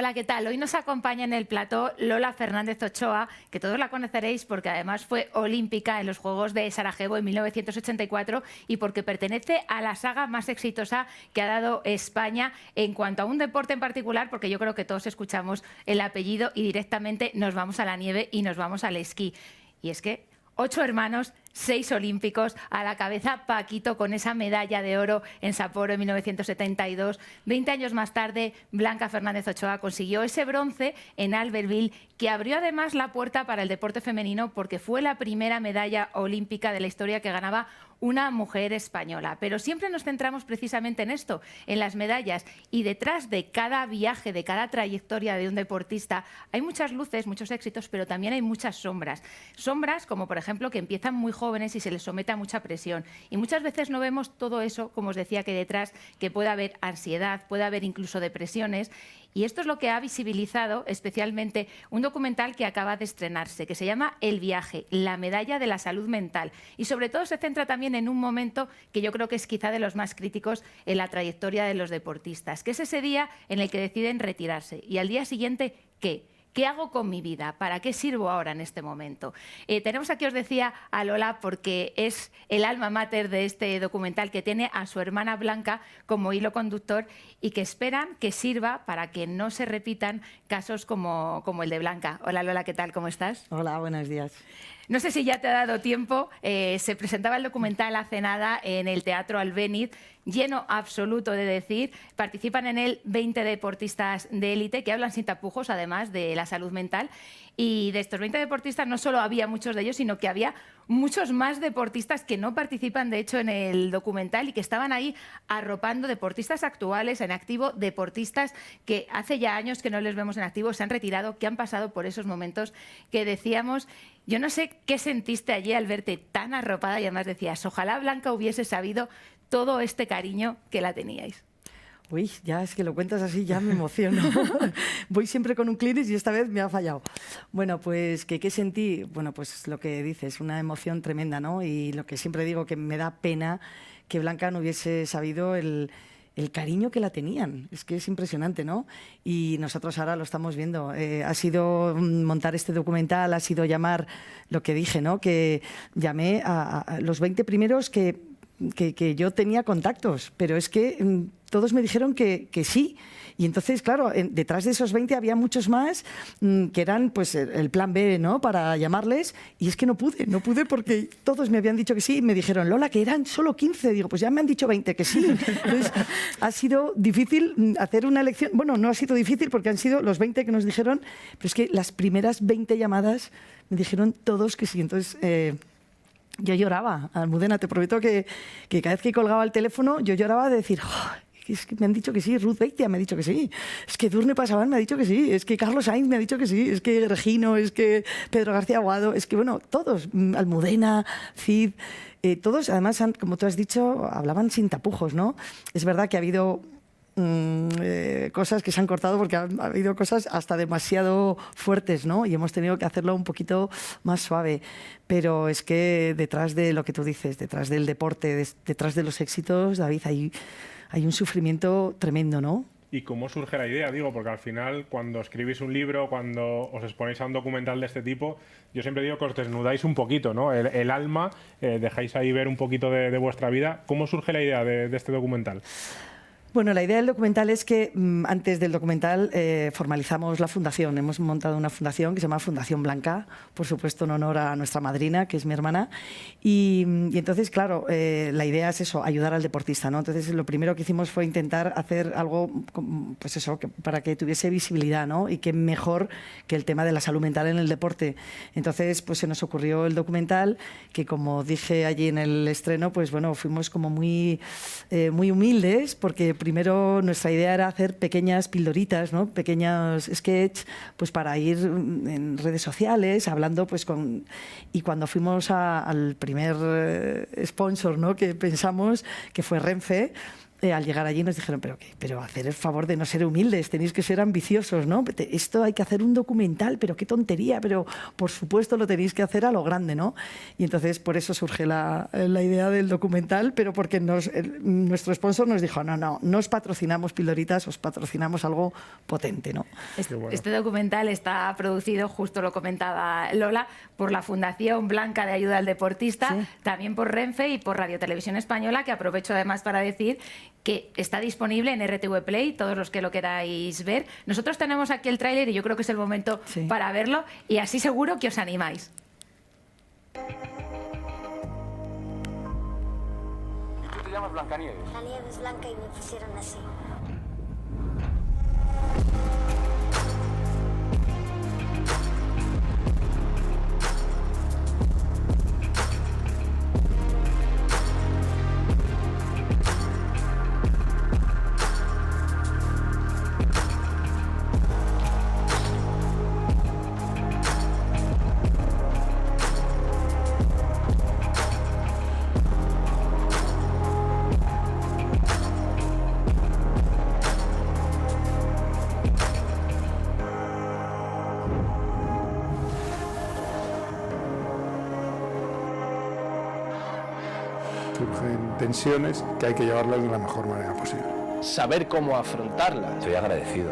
Hola, ¿qué tal? Hoy nos acompaña en el plató Lola Fernández Ochoa, que todos la conoceréis porque además fue olímpica en los Juegos de Sarajevo en 1984 y porque pertenece a la saga más exitosa que ha dado España en cuanto a un deporte en particular, porque yo creo que todos escuchamos el apellido y directamente nos vamos a la nieve y nos vamos al esquí. Y es que 8 hermanos, 6 olímpicos, a la cabeza Paquito con esa medalla de oro en Sapporo en 1972. 20 años más tarde, Blanca Fernández Ochoa consiguió ese bronce en Albertville, que abrió además la puerta para el deporte femenino porque fue la primera medalla olímpica de la historia que ganaba una mujer española. Pero siempre nos centramos precisamente en esto, en las medallas. Y detrás de cada viaje, de cada trayectoria de un deportista, hay muchas luces, muchos éxitos, pero también hay muchas sombras. Sombras como, por ejemplo, que empiezan muy jóvenes y se les somete a mucha presión. Y muchas veces no vemos todo eso, como os decía, que detrás, que puede haber ansiedad, puede haber incluso depresiones. Y esto es lo que ha visibilizado especialmente un documental que acaba de estrenarse, que se llama El viaje, la medalla de la salud mental. Y sobre todo se centra también en un momento que yo creo que es quizá de los más críticos en la trayectoria de los deportistas, que es ese día en el que deciden retirarse. Y al día siguiente, ¿qué? ¿Qué hago con mi vida? ¿Para qué sirvo ahora en este momento? Tenemos aquí, os decía, a Lola porque es el alma mater de este documental, que tiene a su hermana Blanca como hilo conductor y que esperan que sirva para que no se repitan casos como el de Blanca. Hola Lola, ¿qué tal? ¿Cómo estás? Hola, buenos días. No sé si ya te ha dado tiempo, se presentaba el documental hace nada en el Teatro Albéniz, lleno absoluto de decir, participan en él 20 deportistas de élite que hablan sin tapujos, además de la salud mental, y de estos 20 deportistas no solo había muchos de ellos, sino que había muchos más deportistas que no participan, de hecho, en el documental y que estaban ahí arropando deportistas actuales, en activo, deportistas que hace ya años que no les vemos en activo, se han retirado, que han pasado por esos momentos que decíamos. Yo no sé qué sentiste allí al verte tan arropada y además decías, ojalá Blanca hubiese sabido todo este cariño que la teníais. Uy, ya es que lo cuentas así, ya me emociono. Voy siempre con un Kleenex y esta vez me ha fallado. Bueno, pues, ¿qué sentí? Bueno, pues lo que dices, una emoción tremenda, ¿no? Y lo que siempre digo, que me da pena que Blanca no hubiese sabido el cariño que la tenían. Es que es impresionante, ¿no? Y nosotros ahora lo estamos viendo. Ha sido montar este documental, ha sido llamar, lo que dije, ¿no? Que llamé a los 20 primeros que yo tenía contactos, pero es que todos me dijeron que sí. Y entonces, claro, detrás de esos 20 había muchos más que eran pues el plan B, ¿no? Para llamarles, y es que no pude porque todos me habían dicho que sí y me dijeron, Lola, que eran solo 15. Digo, pues ya me han dicho 20 que sí. Entonces, ha sido difícil hacer una elección. Bueno, no ha sido difícil porque han sido los 20 que nos dijeron, pero es que las primeras 20 llamadas me dijeron todos que sí. Entonces, yo lloraba, Almudena, te prometo que cada vez que colgaba el teléfono yo lloraba de decir, oh, es que me han dicho que sí, Ruth Beitia me ha dicho que sí, es que Durne Pasaban me ha dicho que sí, es que Carlos Sainz me ha dicho que sí, es que Regino, es que Pedro García Aguado, es que bueno, todos, Almudena, Cid, todos además, como tú has dicho, hablaban sin tapujos, ¿no? Es verdad que ha habido cosas que se han cortado porque ha habido cosas hasta demasiado fuertes, ¿no? Y hemos tenido que hacerlo un poquito más suave. Pero es que detrás de lo que tú dices, detrás del deporte, detrás de los éxitos, David, hay un sufrimiento tremendo, ¿no? ¿Y cómo surge la idea? Digo, porque al final, cuando escribís un libro, cuando os exponéis a un documental de este tipo, yo siempre digo que os desnudáis un poquito, ¿no? El alma, dejáis ahí ver un poquito de vuestra vida. ¿Cómo surge la idea de este documental? Bueno, la idea del documental es que antes del documental formalizamos la fundación. Hemos montado una fundación que se llama Fundación Blanca, por supuesto en honor a nuestra madrina, que es mi hermana. Y entonces, claro, la idea es eso, ayudar al deportista, ¿no? Entonces, lo primero que hicimos fue intentar hacer algo, pues eso, para que tuviese visibilidad, ¿no? Y que mejor que el tema de la salud mental en el deporte. Entonces, pues se nos ocurrió el documental, que como dije allí en el estreno, pues bueno, fuimos como muy humildes, porque primero nuestra idea era hacer pequeñas pildoritas, ¿no? Pequeños sketches, pues para ir en redes sociales hablando pues con... Y cuando fuimos al primer sponsor, ¿no? Que pensamos, que fue Renfe, al llegar allí nos dijeron, pero hacer el favor de no ser humildes, tenéis que ser ambiciosos, ¿no? Esto hay que hacer un documental, pero qué tontería, pero por supuesto lo tenéis que hacer a lo grande, ¿no? Y entonces por eso surge la idea del documental, pero porque nuestro sponsor nos dijo, no os patrocinamos pildoritas, os patrocinamos algo potente, ¿no? Este documental está producido, justo lo comentaba Lola, por la Fundación Blanca de Ayuda al Deportista, sí, también por Renfe y por Radio Televisión Española, que aprovecho además para decir que está disponible en RTV Play, todos los que lo queráis ver. Nosotros tenemos aquí el tráiler y yo creo que es el momento, sí, para verlo, y así seguro que os animáis. ¿Y tú te llamas Blancanieves? La nieve es blanca y me pusieron así. Surgen tensiones que hay que llevarlas de la mejor manera posible. Saber cómo afrontarlas. Estoy agradecido,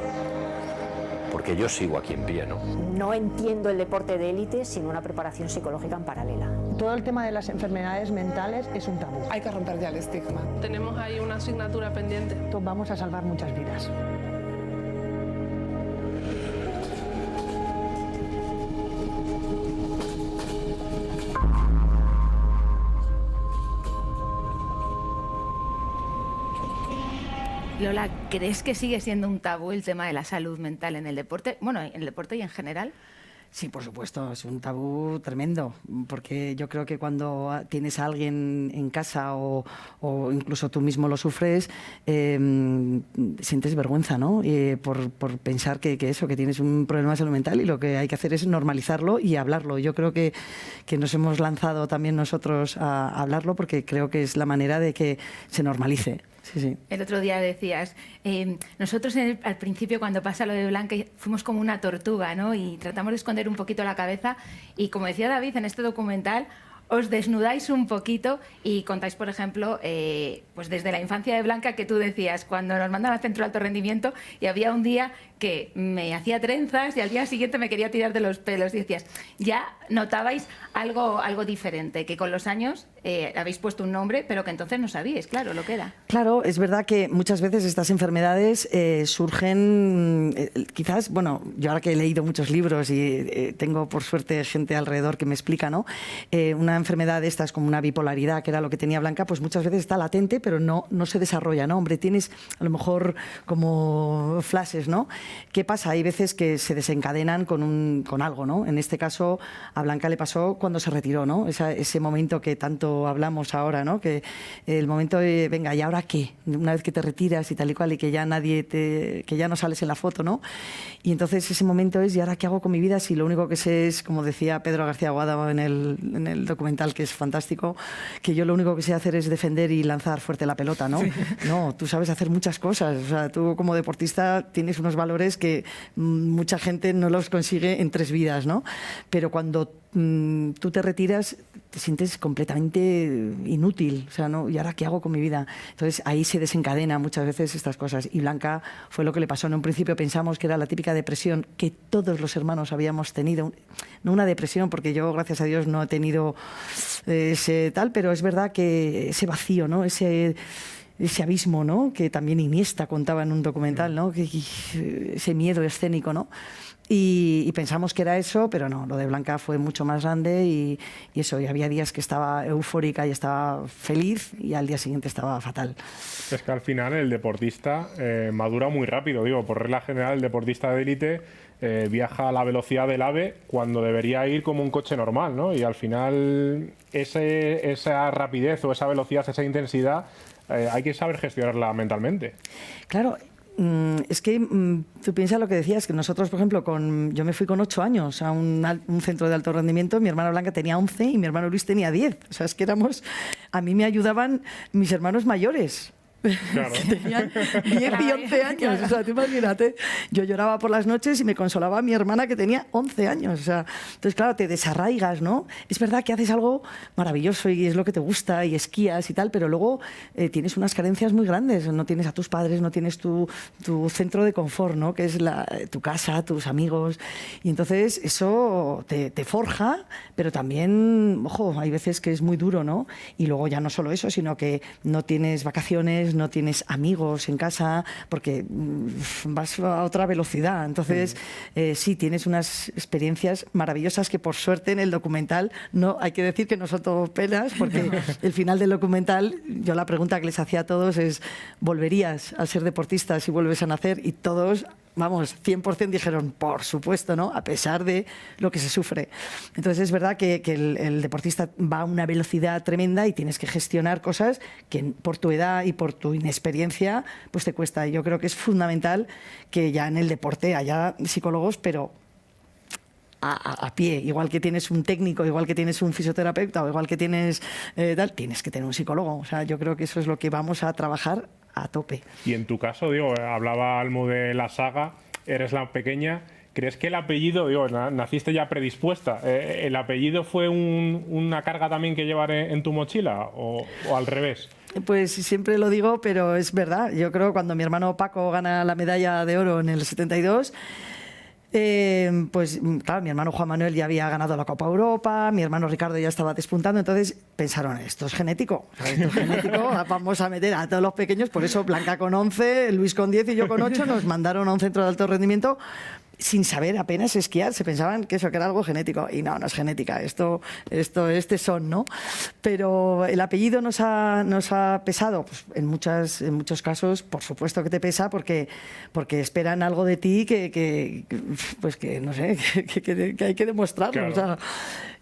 porque yo sigo aquí en pie, ¿no? No entiendo el deporte de élite sin una preparación psicológica en paralela. Todo el tema de las enfermedades mentales es un tabú. Hay que romper ya el estigma. Tenemos ahí una asignatura pendiente. Vamos a salvar muchas vidas. Lola, ¿crees que sigue siendo un tabú el tema de la salud mental en el deporte? Bueno, en el deporte y en general. Sí, por supuesto, es un tabú tremendo, porque yo creo que cuando tienes a alguien en casa o incluso tú mismo lo sufres, sientes vergüenza, ¿no? Por pensar que tienes un problema de salud mental, y lo que hay que hacer es normalizarlo y hablarlo. Yo creo que nos hemos lanzado también nosotros a hablarlo, porque creo que es la manera de que se normalice. Sí, sí. El otro día decías, nosotros al principio, cuando pasa lo de Blanca, fuimos como una tortuga, ¿no? Y tratamos de esconder un poquito la cabeza, y como decía David, en este documental os desnudáis un poquito y contáis, por ejemplo, pues desde la infancia de Blanca, que tú decías, cuando nos mandan al centro de alto rendimiento y había un día que me hacía trenzas y al día siguiente me quería tirar de los pelos, y decías, ya notabais algo diferente, que con los años habéis puesto un nombre, pero que entonces no sabíais, claro, lo que era. Claro, es verdad que muchas veces estas enfermedades surgen, quizás, bueno, yo ahora que he leído muchos libros y tengo por suerte gente alrededor que me explica, ¿no? Una enfermedad de estas, como una bipolaridad, que era lo que tenía Blanca, pues muchas veces está latente, pero no se desarrolla, ¿no? Hombre, tienes a lo mejor como flashes, ¿no? ¿Qué pasa? Hay veces que se desencadenan con algo, ¿no? En este caso, a Blanca le pasó cuando se retiró, ¿no? Ese momento que tanto hablamos ahora, ¿no? Que el momento de, venga, ¿y ahora qué? Una vez que te retiras y tal y cual, y que ya que ya no sales en la foto, ¿no? Y entonces ese momento es, ¿y ahora qué hago con mi vida? Si lo único que sé es, como decía Pedro García Aguado en el documental, que es fantástico, que yo lo único que sé hacer es defender y lanzar fuerte la pelota, ¿no? Sí. No, tú sabes hacer muchas cosas. O sea, tú como deportista tienes unos valores que mucha gente no los consigue en 3 vidas, ¿no? Pero cuando tú te retiras, te sientes completamente inútil, o sea, ¿no? ¿Y ahora qué hago con mi vida? Entonces ahí se desencadena muchas veces estas cosas, y Blanca fue lo que le pasó. En un principio pensamos que era la típica depresión que todos los hermanos habíamos tenido, no una depresión, porque yo, gracias a Dios, no he tenido ese tal, pero es verdad que ese vacío, ¿no? Ese abismo, ¿no? Que también Iniesta contaba en un documental, ¿no? Ese miedo escénico, ¿no? Y pensamos que era eso, pero no, lo de Blanca fue mucho más grande, y eso, y había días que estaba eufórica y estaba feliz, y al día siguiente estaba fatal. Es que al final el deportista madura muy rápido, digo, por regla general el deportista de élite viaja a la velocidad del AVE cuando debería ir como un coche normal, ¿no? Y al final esa rapidez o esa velocidad, esa intensidad, hay que saber gestionarla mentalmente. Claro. Es que tú piensas lo que decías, que nosotros, por ejemplo, yo me fui con 8 años a un centro de alto rendimiento, mi hermana Blanca tenía 11 y mi hermano Luis tenía 10. O sea, es que a mí me ayudaban mis hermanos mayores. Claro. que tenían 10 y 11 años. O sea, tú imagínate, yo lloraba por las noches y me consolaba a mi hermana que tenía 11 años. O sea, entonces, claro, te desarraigas, ¿no? Es verdad que haces algo maravilloso y es lo que te gusta y esquías y tal, pero luego tienes unas carencias muy grandes. No tienes a tus padres, no tienes tu centro de confort, ¿no? Que es tu casa, tus amigos. Y entonces eso te forja, pero también, ojo, hay veces que es muy duro, ¿no? Y luego ya no solo eso, sino que no tienes vacaciones, no tienes amigos en casa, porque vas a otra velocidad. Entonces, sí, tienes unas experiencias maravillosas que por suerte en el documental no hay que decir que no son todo penas, porque el final del documental, yo la pregunta que les hacía a todos es, ¿volverías a ser deportista si vuelves a nacer? Y todos, vamos, 100% dijeron, por supuesto, ¿no? A pesar de lo que se sufre. Entonces es verdad que el deportista va a una velocidad tremenda y tienes que gestionar cosas que por tu edad y por tu inexperiencia pues te cuesta. Y yo creo que es fundamental que ya en el deporte haya psicólogos, pero a pie, igual que tienes un técnico, igual que tienes un fisioterapeuta o igual que tienes tal, tienes que tener un psicólogo. O sea, yo creo que eso es lo que vamos a trabajar a tope. Y en tu caso, digo, hablaba Almu de la saga, eres la pequeña. ¿Crees que el apellido, digo, naciste ya predispuesta, el apellido fue una carga también que llevar en tu mochila o al revés? Pues siempre lo digo, pero es verdad. Yo creo que cuando mi hermano Paco gana la medalla de oro en el 72, pues claro, mi hermano Juan Manuel ya había ganado la Copa Europa, mi hermano Ricardo ya estaba despuntando, entonces pensaron, esto es genético, vamos a meter a todos los pequeños, por eso Blanca con 11, Luis con 10 y yo con 8 nos mandaron a un centro de alto rendimiento sin saber apenas esquiar, se pensaban que eso que era algo genético, y no es genética, esto es tesón, ¿no? Pero el apellido nos ha pesado, pues en muchos casos, por supuesto que te pesa, porque esperan algo de ti que no sé, que hay que demostrarlo, claro. O sea,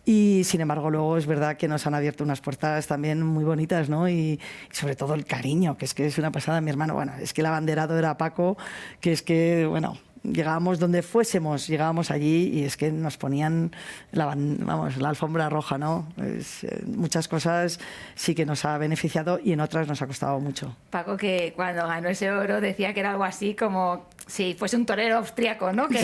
y sin embargo luego es verdad que nos han abierto unas puertas también muy bonitas, ¿no? Y sobre todo el cariño, que es una pasada. Mi hermano, bueno, es que el abanderado era Paco, que es que, bueno, llegábamos donde fuésemos, llegábamos allí y es que nos ponían la alfombra roja, ¿no? Muchas cosas sí que nos ha beneficiado y en otras nos ha costado mucho. Paco, que cuando ganó ese oro decía que era algo así como si fuese un torero austriaco, ¿no? Que...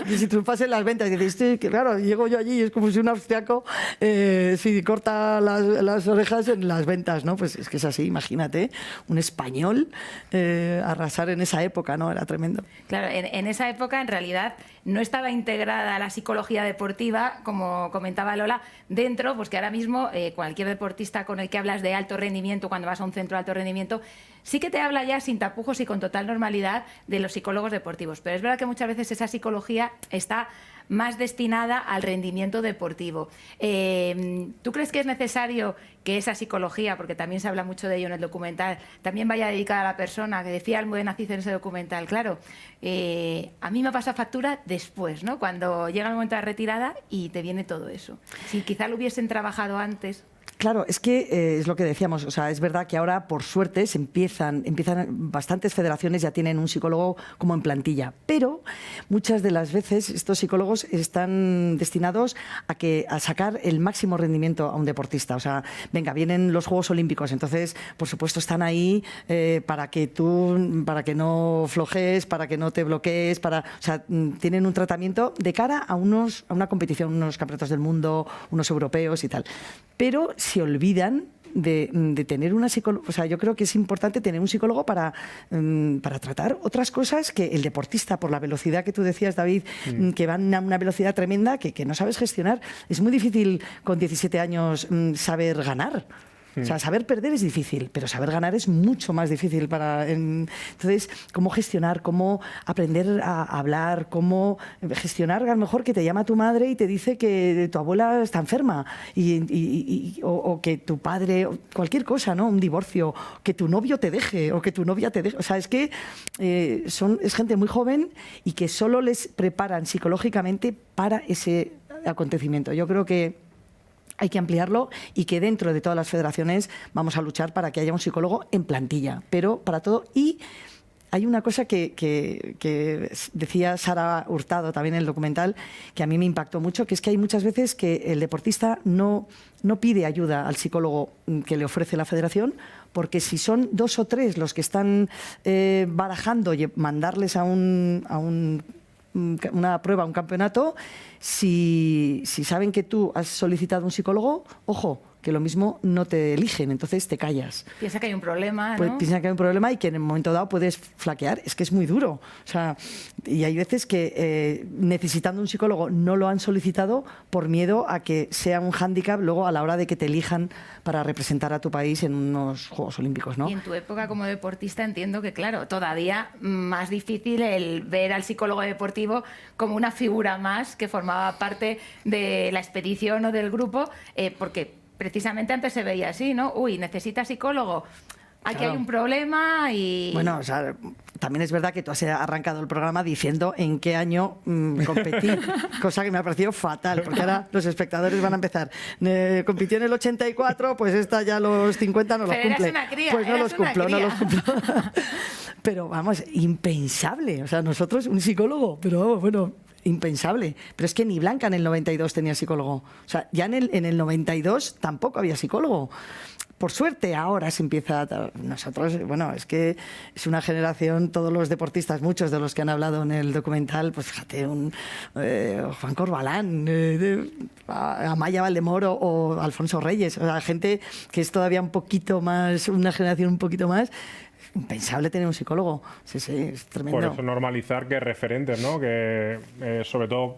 Sí, si triunfas en las ventas, y dices, que claro, llego yo allí y es como si un austriaco si corta las orejas en las ventas, ¿no? Pues es que es así, imagínate, un español arrasar en esa época, ¿no? Era tremendo. Claro, en esa época en realidad no estaba integrada la psicología deportiva, como comentaba Lola, dentro, pues que ahora mismo cualquier deportista con el que hablas de alto rendimiento, cuando vas a un centro de alto rendimiento, sí que te habla ya sin tapujos y con total normalidad de los psicólogos deportivos. Pero es verdad que muchas veces esa psicología está más destinada al rendimiento deportivo. ¿Tú crees que es necesario que esa psicología, porque también se habla mucho de ello en el documental, también vaya dedicada a la persona, que decía Almudena Cid en ese documental? Claro, a mí me pasa factura después, ¿no? Cuando llega el momento de retirada y te viene todo eso. Si quizá lo hubiesen trabajado antes... Claro, es que es lo que decíamos, o sea, es verdad que ahora, por suerte, empiezan bastantes federaciones ya tienen un psicólogo como en plantilla, pero muchas de las veces estos psicólogos están destinados a sacar el máximo rendimiento a un deportista. O sea, venga, vienen los Juegos Olímpicos, entonces, por supuesto, están ahí para que no flojees, para que no te bloquees, o sea, tienen un tratamiento de cara a una competición, unos campeonatos del mundo, unos europeos y tal. Pero se olvidan de tener una psicóloga. O sea, yo creo que es importante tener un psicólogo para tratar otras cosas que el deportista, por la velocidad que tú decías, David, que van a una velocidad tremenda que no sabes gestionar. Es muy difícil con 17 años saber ganar. O sea, saber perder es difícil, pero saber ganar es mucho más difícil. Entonces, cómo gestionar, cómo aprender a hablar, cómo gestionar, a lo mejor que te llama tu madre y te dice que tu abuela está enferma o que tu padre, cualquier cosa, ¿no? Un divorcio, que tu novio te deje o que tu novia te deje. O sea, es que es gente muy joven y que solo les preparan psicológicamente para ese acontecimiento. Yo creo que hay que ampliarlo y que dentro de todas las federaciones vamos a luchar para que haya un psicólogo en plantilla, pero para todo. Y hay una cosa que decía Sara Hurtado también en el documental, que a mí me impactó mucho, que es que hay muchas veces que el deportista no pide ayuda al psicólogo que le ofrece la federación, porque si son 2 o 3 los que están barajando y mandarles a una prueba, a un campeonato, si saben que tú has solicitado un psicólogo, ojo, que lo mismo no te eligen, entonces te callas. Piensa que hay un problema, ¿no? Pues piensa que hay un problema y que en el momento dado puedes flaquear. Es que es muy duro. O sea, y hay veces que necesitando un psicólogo no lo han solicitado por miedo a que sea un hándicap luego a la hora de que te elijan para representar a tu país en unos Juegos Olímpicos, ¿no? Y en tu época como deportista entiendo que, claro, todavía más difícil el ver al psicólogo deportivo como una figura más que formaba parte de la expedición o del grupo, porque precisamente antes se veía así, ¿no? Uy, ¿necesitas psicólogo? Aquí Claro. hay un problema y... Bueno, o sea, también es verdad que tú has arrancado el programa diciendo en qué año competí, cosa que me ha parecido fatal, porque ahora los espectadores van a empezar. Compitió en el 84, pues esta ya los 50 no los Pero cumple. eras una cría, Pues no eras los una cumplo, no cría. los cumplo. Pero vamos, impensable. O sea, nosotros, un psicólogo, pero bueno, impensable. Pero es que ni Blanca en el 92 tenía psicólogo. O sea, ya en el 92 tampoco había psicólogo. Por suerte, ahora se empieza nosotros, bueno, es que es una generación, todos los deportistas, muchos de los que han hablado en el documental, pues fíjate, Juan Corbalán, Amaya Valdemoro o Alfonso Reyes, o sea, gente que es todavía un poquito más, una generación un poquito más. Impensable tener un psicólogo. Sí, es tremendo. Por eso normalizar que referentes, ¿no? Que sobre todo,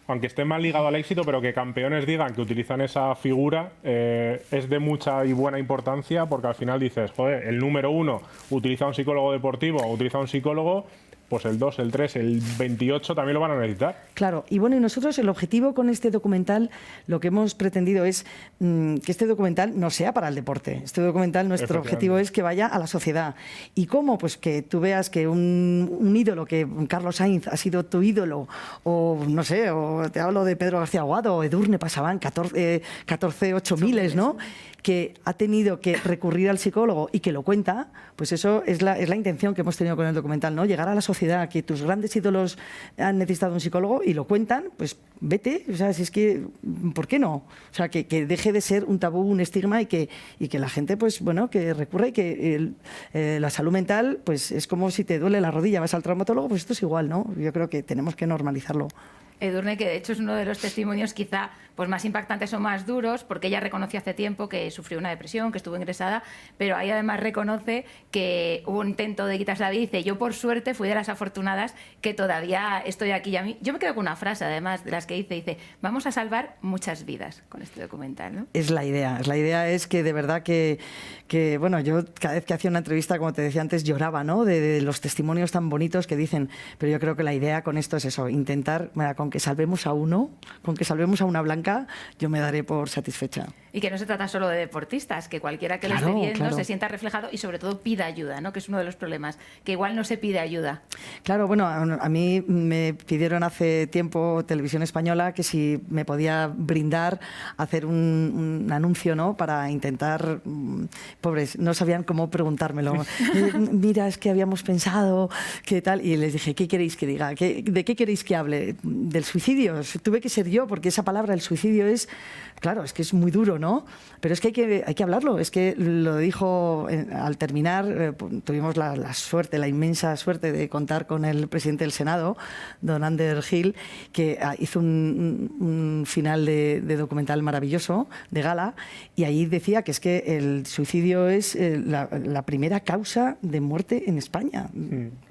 aunque esté más ligado al éxito, pero que campeones digan que utilizan esa figura, es de mucha y buena importancia, porque al final dices, joder, el número 1 utiliza un psicólogo deportivo o utiliza un psicólogo, pues el 2, el 3, el 28 también lo van a necesitar. Claro, y bueno, y nosotros el objetivo con este documental, lo que hemos pretendido es que este documental no sea para el deporte. Este documental, nuestro objetivo es que vaya a la sociedad. ¿Y cómo? Pues que tú veas que un ídolo, que Carlos Sainz ha sido tu ídolo, o no sé, o te hablo de Pedro García Aguado, o Edurne Pasaban, 14 8000, ¿no? Que ha tenido que recurrir al psicólogo y que lo cuenta, pues eso es la intención que hemos tenido con el documental, ¿no? Llegar a la sociedad, que tus grandes ídolos han necesitado un psicólogo y lo cuentan, pues vete, o sea, si es que, ¿por qué no? O sea, que deje de ser un tabú, un estigma y que la gente, pues bueno, que recurra y que la salud mental, pues es como si te duele la rodilla, vas al traumatólogo, pues esto es igual, ¿no? Yo creo que tenemos que normalizarlo. Edurne, que de hecho es uno de los testimonios quizá pues más impactantes o más duros, porque ella reconoció hace tiempo que sufrió una depresión, que estuvo ingresada, pero ahí además reconoce que hubo un intento de quitarse la vida y dice, yo por suerte fui de las afortunadas que todavía estoy aquí. Y a mí, yo me quedo con una frase además de las que dice, vamos a salvar muchas vidas con este documental, ¿no? Es la idea es que de verdad que bueno, yo cada vez que hacía una entrevista, como te decía antes, lloraba, ¿no? De los testimonios tan bonitos que dicen, pero yo creo que la idea con esto es eso, intentar, con que salvemos a uno, con que salvemos a una Blanca, yo me daré por satisfecha. Y que no se trata solo de deportistas, que cualquiera que lo esté viendo se sienta reflejado y sobre todo pida ayuda, ¿no? Que es uno de los problemas, que igual no se pide ayuda. Claro, bueno, a mí me pidieron hace tiempo Televisión Española que si me podía brindar, hacer un anuncio, ¿no? Para intentar, pobres, no sabían cómo preguntármelo. Mira, es que habíamos pensado, ¿qué tal? Y les dije, ¿qué queréis que diga? ¿De qué queréis que hable? ¿Del suicidio? Tuve que ser yo, porque esa palabra, el suicidio, es, claro, es que es muy duro, ¿no? Pero es que hay que hablarlo. Es que lo dijo al terminar, tuvimos la suerte, la inmensa suerte de contar con el presidente del Senado, don Ander Gil, que hizo un final de documental maravilloso, de gala, y ahí decía que es que el suicidio es la primera causa de muerte en España.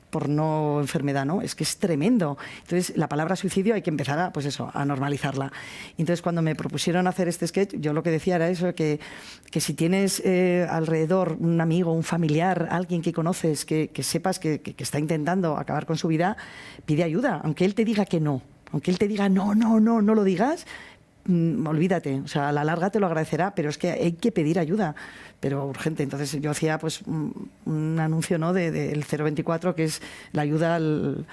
Por no enfermedad, ¿no? Es que es tremendo. Entonces, la palabra suicidio hay que empezar a normalizarla. Entonces, cuando me propusieron hacer este sketch, yo lo que decía era eso, que si tienes alrededor un amigo, un familiar, alguien que conoces, que sepas que está intentando acabar con su vida, pide ayuda, aunque él te diga que no. Aunque él te diga no lo digas, olvídate, o sea, a la larga te lo agradecerá, pero es que hay que pedir ayuda, pero urgente. Entonces yo hacía pues un anuncio, ¿no? del 024, que es la ayuda al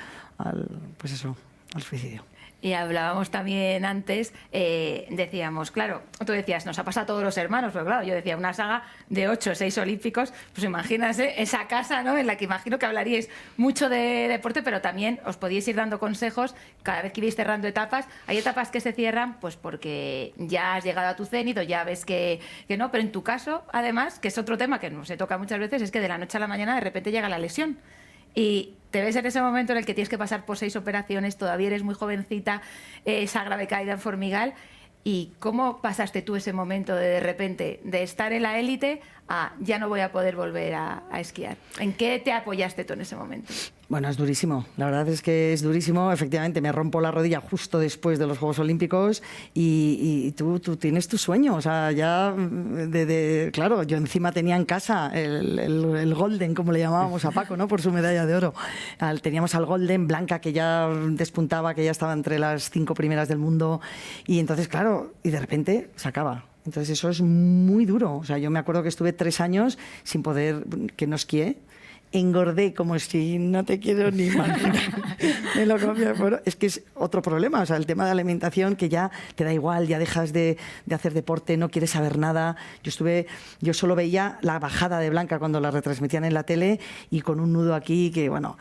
suicidio. y hablábamos también antes, decíamos, claro, tú decías, nos ha pasado a todos los hermanos, pero claro, yo decía, una saga de 8 o 6 olímpicos, pues imagínate esa casa, ¿no?, en la que imagino que hablaríais mucho de deporte, pero también os podíais ir dando consejos cada vez que ibais cerrando etapas. Hay etapas que se cierran pues porque ya has llegado a tu cénit o ya ves que no, pero en tu caso, además, que es otro tema que no se toca muchas veces, es que de la noche a la mañana de repente llega la lesión. Y te ves en ese momento en el que tienes que pasar por 6 operaciones, todavía eres muy jovencita, esa grave caída en Formigal. ¿Y cómo pasaste tú ese momento de repente de estar en la élite a ya no voy a poder volver a esquiar? ¿En qué te apoyaste tú en ese momento? Bueno, es durísimo. La verdad es que es durísimo. Efectivamente, me rompo la rodilla justo después de los Juegos Olímpicos y tú tienes tu sueño. O sea, ya, claro, yo encima tenía en casa el Golden, como le llamábamos a Paco, ¿no?, por su medalla de oro. Teníamos al Golden, Blanca, que ya despuntaba, que ya estaba entre las 5 primeras del mundo. Y entonces, claro, y de repente se acaba. Entonces eso es muy duro. O sea, yo me acuerdo que estuve 3 años sin poder, que no esquié. Engordé como si no te quiero ni imaginar. Me lo comí. Bueno, es que es otro problema, o sea, el tema de la alimentación, que ya te da igual, ya dejas de hacer deporte, no quieres saber nada. Yo solo veía la bajada de Blanca cuando la retransmitían en la tele y con un nudo aquí que, bueno,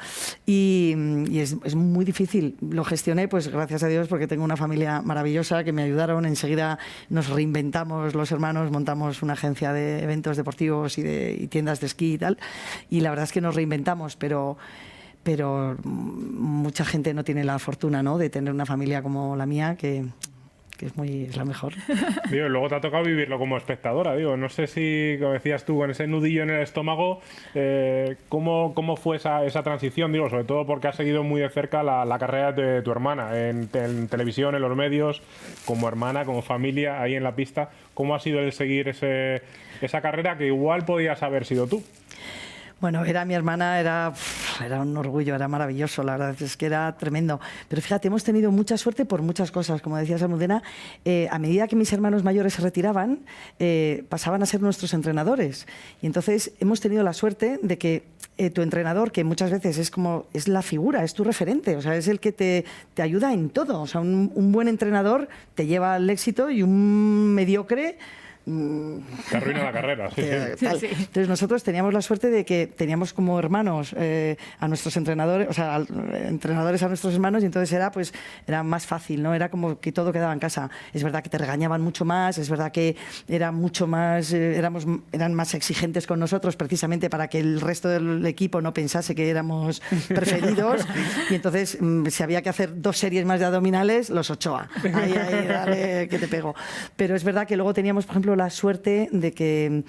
y es muy difícil. Lo gestioné, pues gracias a Dios, porque tengo una familia maravillosa que me ayudaron. Enseguida nos reinventamos los hermanos, montamos una agencia de eventos deportivos y tiendas de esquí y tal, y la verdad es que nos reinventamos, pero mucha gente no tiene la fortuna, ¿no?, de tener una familia como la mía, que es la mejor. Digo, luego te ha tocado vivirlo como espectadora. Digo, no sé si, como decías tú, con ese nudillo en el estómago, ¿cómo fue esa transición? Digo, sobre todo porque has seguido muy de cerca la carrera de tu hermana, en televisión, en los medios, como hermana, como familia, ahí en la pista. ¿Cómo ha sido el seguir esa carrera que igual podías haber sido tú? Bueno, era mi hermana, era un orgullo, era maravilloso, la verdad es que era tremendo. Pero fíjate, hemos tenido mucha suerte por muchas cosas. Como decías, Almudena, a medida que mis hermanos mayores se retiraban, pasaban a ser nuestros entrenadores. Y entonces hemos tenido la suerte de que tu entrenador, que muchas veces es la figura, es tu referente, o sea, es el que te ayuda en todo. O sea, un buen entrenador te lleva al éxito y un mediocre te arruina la carrera. Sí. Entonces nosotros teníamos la suerte de que teníamos como hermanos a nuestros entrenadores, o sea, entrenadores a nuestros hermanos, y entonces era más fácil, ¿no? Era como que todo quedaba en casa. Es verdad que te regañaban mucho más, es verdad que era mucho más, eran más exigentes con nosotros, precisamente para que el resto del equipo no pensase que éramos preferidos, y entonces si había que hacer 2 series más de abdominales, los Ochoa. Ahí, dale, que te pego. Pero es verdad que luego teníamos, por ejemplo, la suerte de que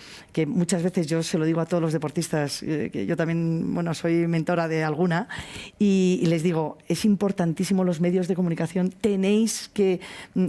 muchas veces, yo se lo digo a todos los deportistas, que yo también, bueno, soy mentora de alguna, y les digo, es importantísimo los medios de comunicación, tenéis que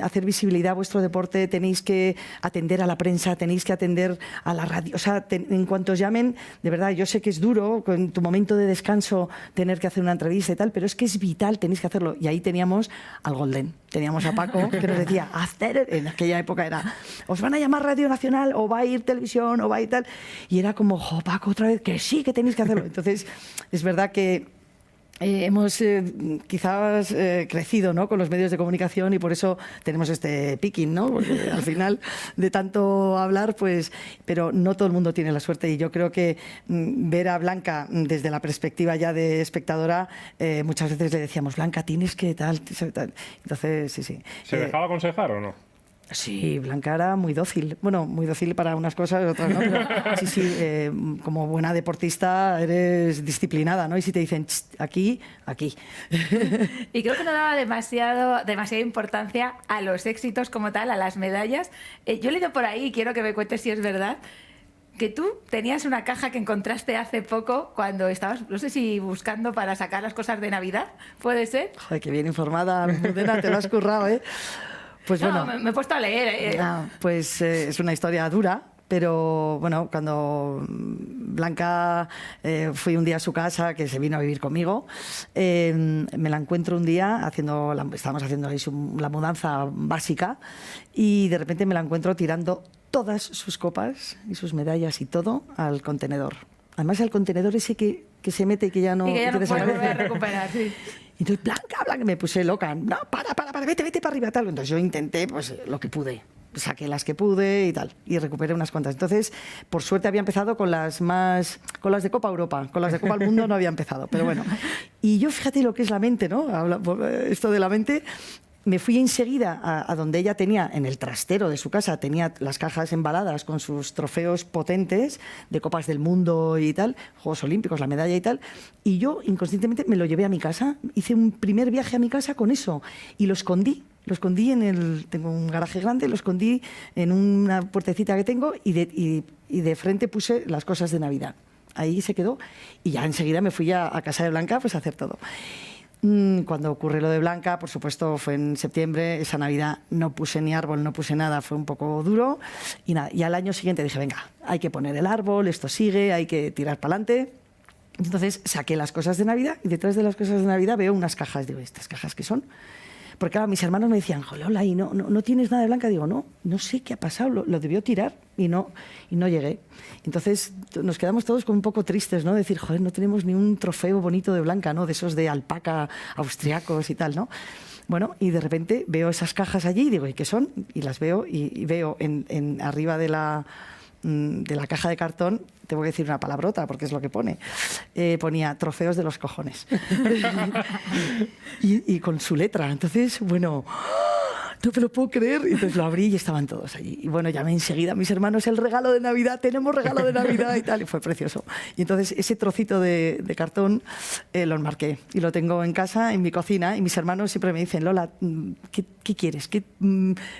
hacer visibilidad a vuestro deporte, tenéis que atender a la prensa, tenéis que atender a la radio, o sea, en cuanto os llamen, de verdad, yo sé que es duro, con tu momento de descanso, tener que hacer una entrevista y tal, pero es que es vital, tenéis que hacerlo. Y ahí teníamos al Golden, teníamos a Paco, que nos decía, en aquella época era, os van a llamar Radio Nacional, o va a ir televisión, o va a ir tal, y era como, Paco, otra vez, que sí, que tenéis que hacerlo. Entonces, es verdad que hemos quizás crecido, ¿no?, con los medios de comunicación, y por eso tenemos este picking, ¿no?, porque al final de tanto hablar, pues, pero no todo el mundo tiene la suerte, y yo creo que ver a Blanca desde la perspectiva ya de espectadora, muchas veces le decíamos, Blanca, tienes que tal. Entonces, sí. ¿Se dejaba aconsejar o no? Sí, Blanca era muy dócil. Bueno, muy dócil para unas cosas, otras no. Pero sí, como buena deportista eres disciplinada, ¿no? Y si te dicen, aquí. Y creo que no daba demasiada importancia a los éxitos como tal, a las medallas. Yo he leído por ahí, y quiero que me cuentes si es verdad, que tú tenías una caja que encontraste hace poco cuando estabas, no sé si buscando para sacar las cosas de Navidad, ¿puede ser? Joder, qué bien informada, Almudena, te lo has currado, ¿eh? Pues no, bueno, me he puesto a leer. Pues es una historia dura, pero bueno, cuando Blanca fui un día a su casa, que se vino a vivir conmigo, me la encuentro un día estábamos haciendo ahí la mudanza básica, y de repente me la encuentro tirando todas sus copas y sus medallas y todo al contenedor. Además, al contenedor ese que se mete y que ya no puede volver a recuperar, sí. Y entonces, Blanca, me puse loca. No, para, vete para arriba, tal. Entonces yo intenté, pues, lo que pude. Saqué las que pude y tal, y recuperé unas cuantas. Entonces, por suerte había empezado con las de Copa Europa, con las de Copa del Mundo no había empezado, pero bueno. Y yo, fíjate lo que es la mente, ¿no? Esto de la mente. Me fui enseguida a donde ella tenía, en el trastero de su casa, tenía las cajas embaladas con sus trofeos potentes de Copas del Mundo y tal, Juegos Olímpicos, la medalla y tal, y yo inconscientemente me lo llevé a mi casa, hice un primer viaje a mi casa con eso y lo escondí. Lo escondí tengo un garaje grande, lo escondí en una puertecita que tengo y de frente puse las cosas de Navidad. Ahí se quedó y ya enseguida me fui a casa de Blanca pues a hacer todo. Cuando ocurrió lo de Blanca, por supuesto, fue en septiembre, esa Navidad no puse ni árbol, no puse nada, fue un poco duro y nada. Y al año siguiente dije, venga, hay que poner el árbol, esto sigue, hay que tirar para adelante. Entonces saqué las cosas de Navidad y detrás de las cosas de Navidad veo unas cajas. Digo, ¿estas cajas qué son? Porque claro, mis hermanos me decían, Lola, ¿y no tienes nada de Blanca? Digo, no sé qué ha pasado, lo debió tirar y no llegué. Entonces nos quedamos todos como un poco tristes, ¿no? Decir, joder, no tenemos ni un trofeo bonito de Blanca, ¿no? De esos de alpaca austriacos y tal, ¿no? Bueno, y de repente veo esas cajas allí y digo, ¿y qué son? Y las veo y veo arriba de la caja de cartón, tengo que decir una palabrota porque es lo que pone, ponía trofeos de los cojones y con su letra. Entonces, bueno, no me lo puedo creer. Y entonces lo abrí y estaban todos allí. Y bueno, llamé enseguida a mis hermanos, el regalo de Navidad, tenemos regalo de Navidad y tal. Y fue precioso. Y entonces ese trocito de cartón lo enmarqué y lo tengo en casa, en mi cocina. Y mis hermanos siempre me dicen, Lola, ¿qué quieres?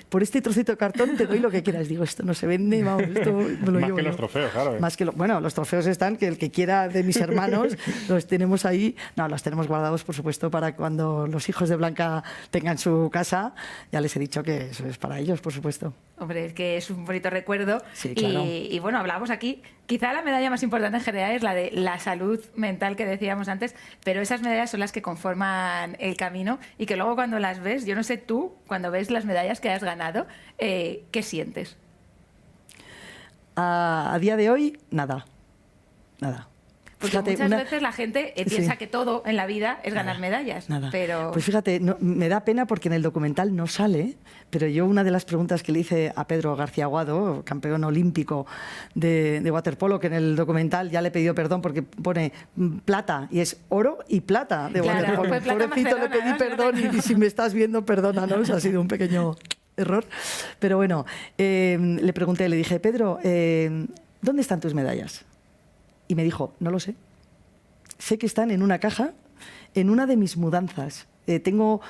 Por este trocito de cartón te doy lo que quieras. Digo, esto no se vende, vamos, esto me lo Más llevo que yo. los trofeos, claro. Más que bueno, los trofeos están, que el que quiera de mis hermanos, los tenemos ahí. No, los tenemos guardados, por supuesto, para cuando los hijos de Blanca tengan su casa. Ya les he dicho que eso es para ellos, por supuesto. Hombre, es que es un bonito recuerdo. Sí, claro. Y bueno, hablamos aquí, quizá la medalla más importante en general es la de la salud mental que decíamos antes, pero esas medallas son las que conforman el camino y que luego cuando las ves, yo no sé tú, cuando ves las medallas que has ganado, ¿qué sientes? A día de hoy, nada. Porque Fíjate, muchas veces la gente piensa Sí. que todo en la vida es ganar medallas. Nada. Pero Pues fíjate, me da pena porque en el documental no sale, pero yo una de las preguntas que le hice a Pedro García Aguado, campeón olímpico de waterpolo, que en el documental ya le he pedido perdón porque pone plata y es oro y plata de Claro, waterpolo. fue plata Pobrecito, le Barcelona, pedí ¿no? perdón y si me estás viendo, perdónanos, ha sido un pequeño error. Pero bueno, le pregunté, le dije, Pedro, ¿dónde están tus medallas? Y me dijo, no lo sé. Sé que están en una caja, en una de mis mudanzas. Tengo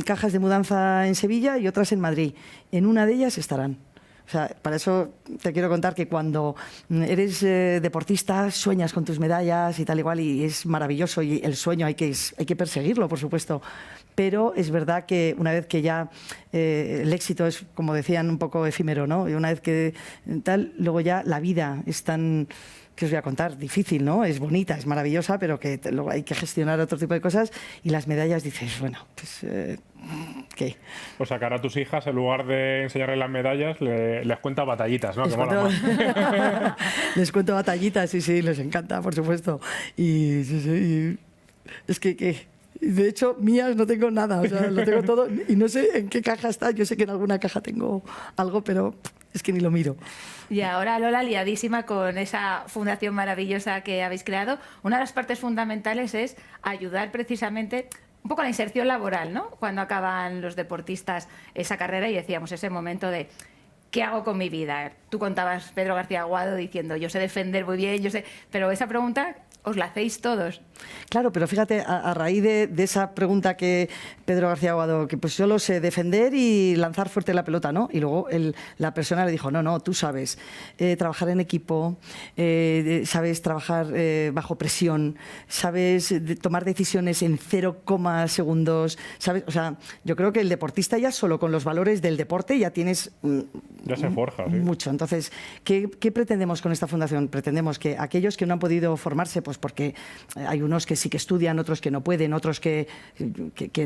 cajas de mudanza en Sevilla y otras en Madrid. En una de ellas estarán. O sea, para eso te quiero contar que cuando eres deportista sueñas con tus medallas y tal igual y es maravilloso y el sueño hay que perseguirlo, por supuesto. Pero es verdad que una vez que ya el éxito es, como decían, un poco efímero, ¿no? Y una vez que tal, luego ya la vida es tan... que os voy a contar, difícil, ¿no? Es bonita, es maravillosa, pero que luego hay que gestionar otro tipo de cosas y las medallas dices, bueno, pues, ¿qué? O sacar a tus hijas, en lugar de enseñarles las medallas, les cuenta batallitas, ¿no? Que mola más. Les cuento batallitas, sí, les encanta, por supuesto. Y es que de hecho, mías no tengo nada, o sea, lo tengo todo y no sé en qué caja está. Yo sé que en alguna caja tengo algo, pero es que ni lo miro. Y ahora Lola, liadísima con esa fundación maravillosa que habéis creado, una de las partes fundamentales es ayudar precisamente un poco a la inserción laboral, ¿no? Cuando acaban los deportistas esa carrera y decíamos ese momento de ¿qué hago con mi vida? Tú contabas, Pedro García Aguado, diciendo yo sé defender muy bien, yo sé... Pero esa pregunta os la hacéis todos. Claro, pero fíjate, a raíz de esa pregunta que Pedro García Aguado, que pues solo sé defender y lanzar fuerte la pelota, ¿no? Y luego la persona le dijo, no, tú sabes trabajar en equipo, sabes trabajar bajo presión, sabes tomar decisiones en 0, segundos, ¿sabes? O sea, yo creo que el deportista ya solo con los valores del deporte ya tienes... ya se forja, sí. Mucho. Entonces, ¿qué pretendemos con esta fundación? Pretendemos que aquellos que no han podido formarse, pues Pues porque hay unos que sí que estudian, otros que no pueden, otros que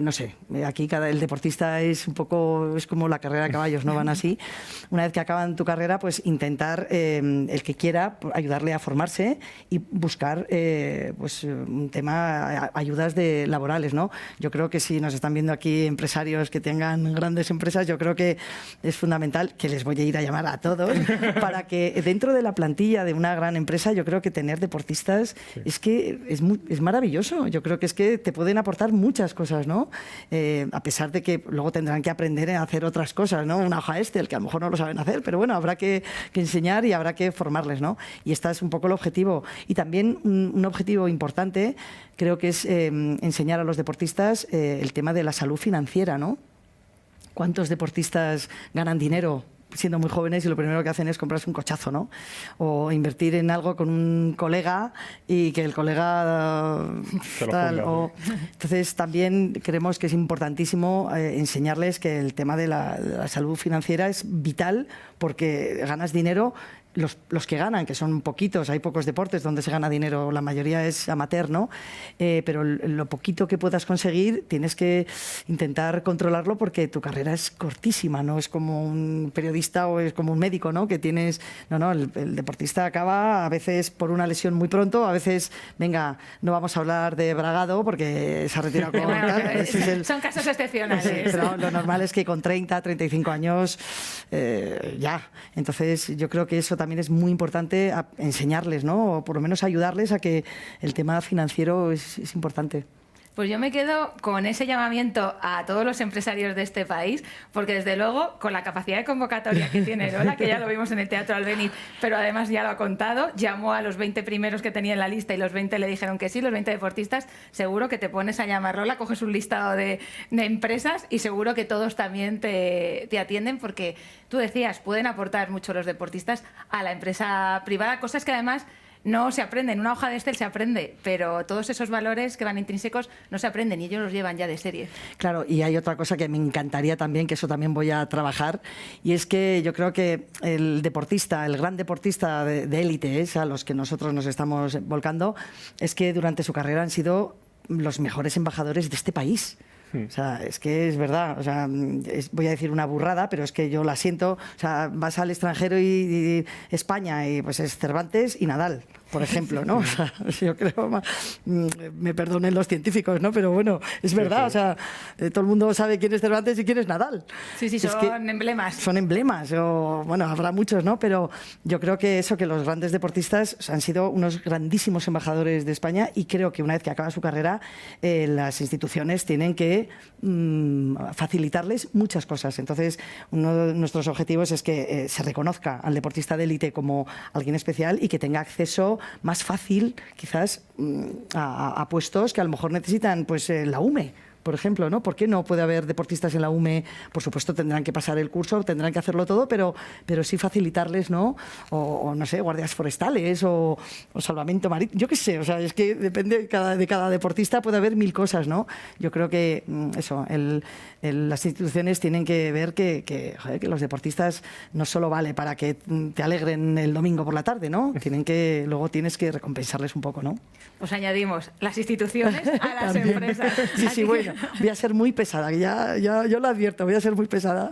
no sé. Aquí el deportista es un poco, es como la carrera de caballos, no van así. Una vez que acaban tu carrera, pues intentar, el que quiera, ayudarle a formarse y buscar pues un tema, ayudas laborales, ¿no? Yo creo que si nos están viendo aquí empresarios que tengan grandes empresas, yo creo que es fundamental, que les voy a ir a llamar a todos, para que dentro de la plantilla de una gran empresa, yo creo que tener deportistas es que es maravilloso. Yo creo que es que te pueden aportar muchas cosas, ¿no? A pesar de que luego tendrán que aprender a hacer otras cosas, ¿no? Una hoja Excel, que a lo mejor no lo saben hacer, pero bueno, habrá que enseñar y habrá que formarles, ¿no? Y este es un poco el objetivo. Y también un objetivo importante, creo que es enseñar a los deportistas el tema de la salud financiera, ¿no? ¿Cuántos deportistas ganan dinero siendo muy jóvenes y lo primero que hacen es comprarse un cochazo, ¿no? O invertir en algo con un colega y que el colega tal, entonces también creemos que es importantísimo enseñarles que el tema de la salud financiera es vital, porque ganas dinero. Los que ganan, que son poquitos, hay pocos deportes donde se gana dinero, la mayoría es amateur, ¿no? Pero lo poquito que puedas conseguir tienes que intentar controlarlo, porque tu carrera es cortísima, no es como un periodista o es como un médico, ¿no? Que tienes... No, el deportista acaba a veces por una lesión muy pronto, a veces, venga, no vamos a hablar de Bragado porque se ha retirado con... Bueno, son casos excepcionales. Sí, pero lo normal es que con 30, 35 años ya. Entonces yo creo que eso también es muy importante enseñarles, ¿no? O por lo menos ayudarles a que el tema financiero es importante. Pues yo me quedo con ese llamamiento a todos los empresarios de este país, porque desde luego, con la capacidad de convocatoria que tiene Lola, que ya lo vimos en el Teatro Albéniz, pero además ya lo ha contado, llamó a los 20 primeros que tenía en la lista y los 20 le dijeron que sí, los 20 deportistas, seguro que te pones a llamar, Lola, coges un listado de empresas y seguro que todos también te atienden, porque tú decías, pueden aportar mucho los deportistas a la empresa privada, cosas que además no se aprenden. Una hoja de Excel se aprende, pero todos esos valores que van intrínsecos no se aprenden y ellos los llevan ya de serie. Claro, y hay otra cosa que me encantaría también, que eso también voy a trabajar, y es que yo creo que el deportista, el gran deportista de élite, a los que nosotros nos estamos volcando, es que durante su carrera han sido los mejores embajadores de este país. O sea, es que es verdad, o sea, voy a decir una burrada, pero es que yo la siento. O sea, vas al extranjero y España y pues es Cervantes y Nadal, por ejemplo, ¿no? O sea, yo creo, me perdonen los científicos, ¿no? Pero bueno, es verdad, o sea, todo el mundo sabe quién es Cervantes y quién es Nadal. Sí, son emblemas. Son emblemas, o bueno, habrá muchos, ¿no? Pero yo creo que eso, que los grandes deportistas han sido unos grandísimos embajadores de España, y creo que una vez que acaba su carrera, las instituciones tienen que facilitarles muchas cosas. Entonces, uno de nuestros objetivos es que se reconozca al deportista de élite como alguien especial y que tenga acceso más fácil, quizás, a puestos que a lo mejor necesitan, pues, la UME, por ejemplo, ¿no? ¿Por qué no puede haber deportistas en la UME? Por supuesto, tendrán que pasar el curso, tendrán que hacerlo todo, pero sí facilitarles, ¿no? O no sé, guardias forestales o salvamento marítimo, yo qué sé, o sea, es que depende de cada deportista, puede haber mil cosas, ¿no? Yo creo que eso, las instituciones tienen que ver que los deportistas no solo vale para que te alegren el domingo por la tarde, ¿no? Luego tienes que recompensarles un poco, ¿no? Pues añadimos las instituciones a las empresas. Sí, bueno, voy a ser muy pesada, ya lo advierto, voy a ser muy pesada.